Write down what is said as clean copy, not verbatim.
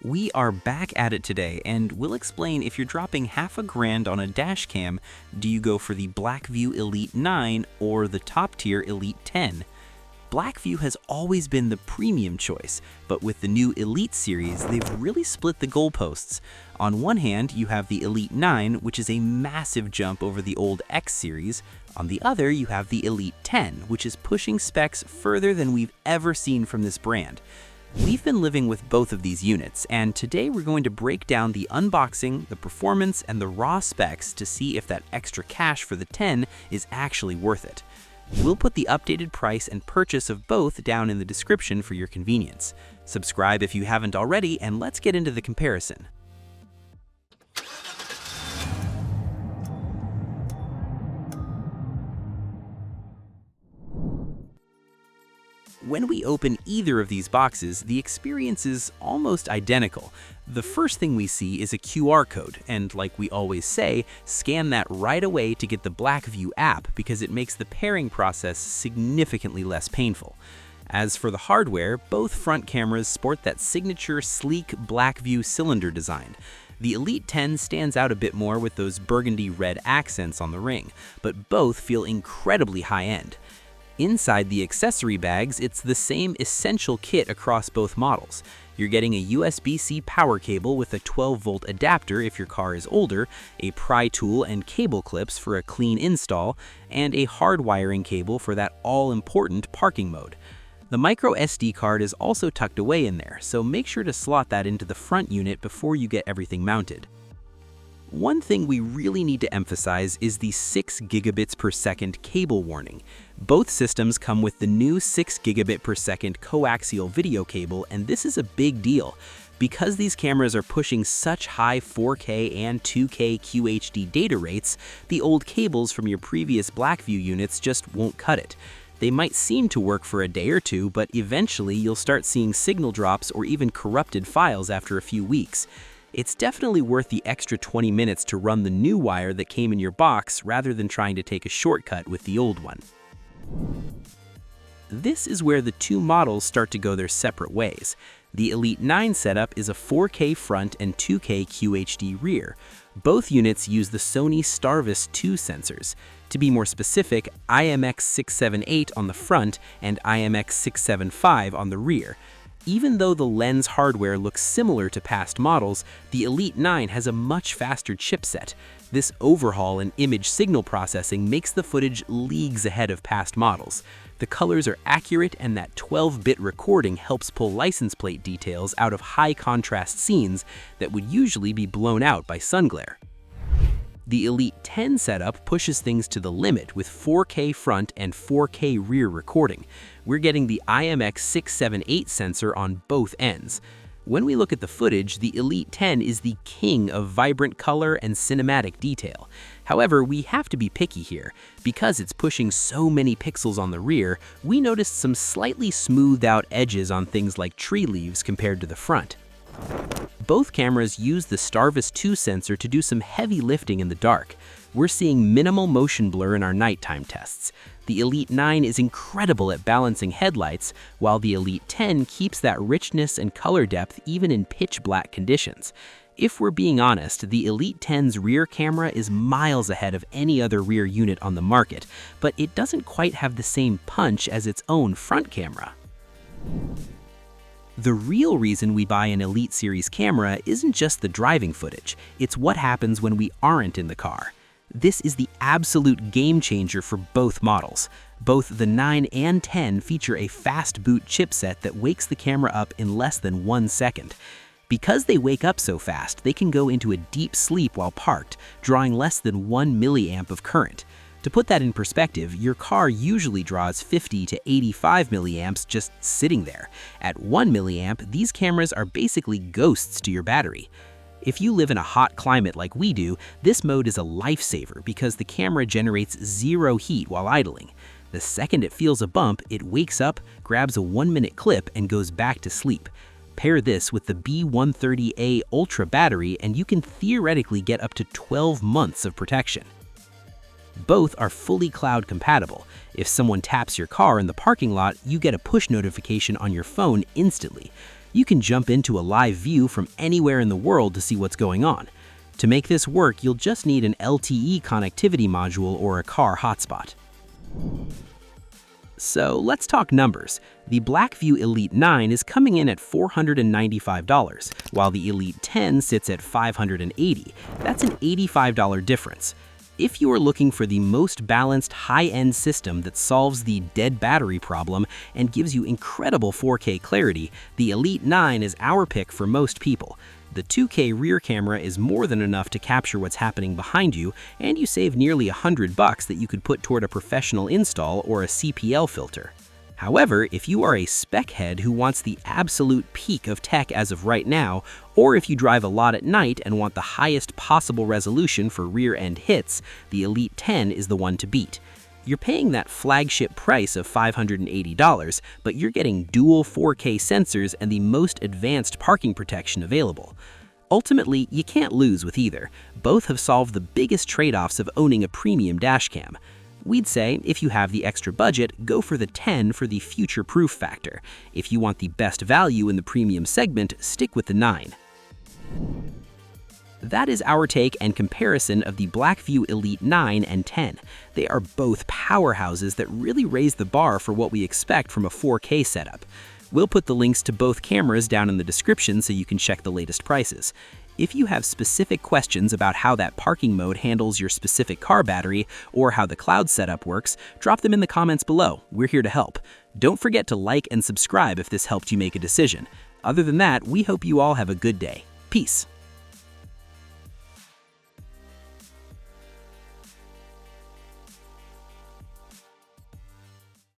We are back at it today, and we'll explain if you're dropping half a grand on a dash cam, do you go for the Blackvue Elite 9 or the top-tier Elite 10? Blackvue has always been the premium choice, but with the new Elite series, they've really split the goalposts. On one hand, you have the Elite 9, which is a massive jump over the old X series. On the other, you have the Elite 10, which is pushing specs further than we've ever seen from this brand. We've been living with both of these units, and today we're going to break down the unboxing, the performance, and the raw specs to see if that extra cash for the 10 is actually worth it. We'll put the updated price and purchase of both down in the description for your convenience. Subscribe if you haven't already, and let's get into the comparison. When we open either of these boxes, the experience is almost identical. The first thing we see is a QR code, and like we always say, scan that right away to get the Blackvue app because it makes the pairing process significantly less painful. As for the hardware, both front cameras sport that signature sleek Blackvue cylinder design. The Elite 10 stands out a bit more with those burgundy red accents on the ring, but both feel incredibly high-end. Inside the accessory bags, it's the same essential kit across both models. You're getting a USB-C power cable with a 12-volt adapter if your car is older, a pry tool and cable clips for a clean install, and a hard wiring cable for that all-important parking mode. The micro SD card is also tucked away in there, so make sure to slot that into the front unit before you get everything mounted. One thing we really need to emphasize is the 6 gigabits per second cable warning. Both systems come with the new 6 gigabit per second coaxial video cable, and this is a big deal. Because these cameras are pushing such high 4K and 2K QHD data rates, the old cables from your previous Blackvue units just won't cut it. They might seem to work for a day or two, but eventually you'll start seeing signal drops or even corrupted files after a few weeks. It's definitely worth the extra 20 minutes to run the new wire that came in your box rather than trying to take a shortcut with the old one. This is where the two models start to go their separate ways. The Elite 9 setup is a 4K front and 2K QHD rear. Both units use the Sony Starvis 2 sensors. To be more specific, IMX678 on the front and IMX675 on the rear. Even though the lens hardware looks similar to past models, the Elite 9 has a much faster chipset. This overhaul in image signal processing makes the footage leagues ahead of past models. The colors are accurate, and that 12-bit recording helps pull license plate details out of high-contrast scenes that would usually be blown out by sun glare. The Elite 10 setup pushes things to the limit with 4K front and 4K rear recording. We're getting the IMX678 sensor on both ends. When we look at the footage, the Elite 10 is the king of vibrant color and cinematic detail. However, we have to be picky here. Because it's pushing so many pixels on the rear, we noticed some slightly smoothed out edges on things like tree leaves compared to the front. Both cameras use the Starvis 2 sensor to do some heavy lifting in the dark. We're seeing minimal motion blur in our nighttime tests. The Elite 9 is incredible at balancing headlights, while the Elite 10 keeps that richness and color depth even in pitch black conditions. If we're being honest, the Elite 10's rear camera is miles ahead of any other rear unit on the market, but it doesn't quite have the same punch as its own front camera. The real reason we buy an Elite series camera isn't just the driving footage, it's what happens when we aren't in the car. This is the absolute game changer for both models. Both the 9 and 10 feature a fast boot chipset that wakes the camera up in less than 1 second. Because they wake up so fast, they can go into a deep sleep while parked, drawing less than 1 milliamp of current. To put that in perspective, your car usually draws 50 to 85 milliamps just sitting there. At 1 milliamp, these cameras are basically ghosts to your battery. If you live in a hot climate like we do, this mode is a lifesaver because the camera generates zero heat while idling. The second it feels a bump, it wakes up, grabs a 1-minute clip, and goes back to sleep. Pair this with the B130A Ultra battery, and you can theoretically get up to 12 months of protection. Both are fully cloud compatible. If someone taps your car in the parking lot, you get a push notification on your phone instantly. You can jump into a live view from anywhere in the world to see what's going on. To make this work, you'll just need an LTE connectivity module or a car hotspot. So let's talk numbers. The Blackvue Elite 9 is coming in at $495, while the Elite 10 sits at $580. That's an $85 difference. If you are looking for the most balanced high-end system that solves the dead battery problem and gives you incredible 4K clarity, the Elite 9 is our pick for most people. The 2K rear camera is more than enough to capture what's happening behind you, and you save nearly $100 that you could put toward a professional install or a CPL filter. However, if you are a spec head who wants the absolute peak of tech as of right now, or if you drive a lot at night and want the highest possible resolution for rear-end hits, the Elite 10 is the one to beat. You're paying that flagship price of $580, but you're getting dual 4K sensors and the most advanced parking protection available. Ultimately, you can't lose with either. Both have solved the biggest trade-offs of owning a premium dashcam. We'd say, if you have the extra budget, go for the 10 for the future-proof factor. If you want the best value in the premium segment, stick with the 9. That is our take and comparison of the Blackvue Elite 9 and 10. They are both powerhouses that really raise the bar for what we expect from a 4K setup. We'll put the links to both cameras down in the description so you can check the latest prices. If you have specific questions about how that parking mode handles your specific car battery or how the cloud setup works, drop them in the comments below. We're here to help. Don't forget to like and subscribe if this helped you make a decision. Other than that, we hope you all have a good day. Peace.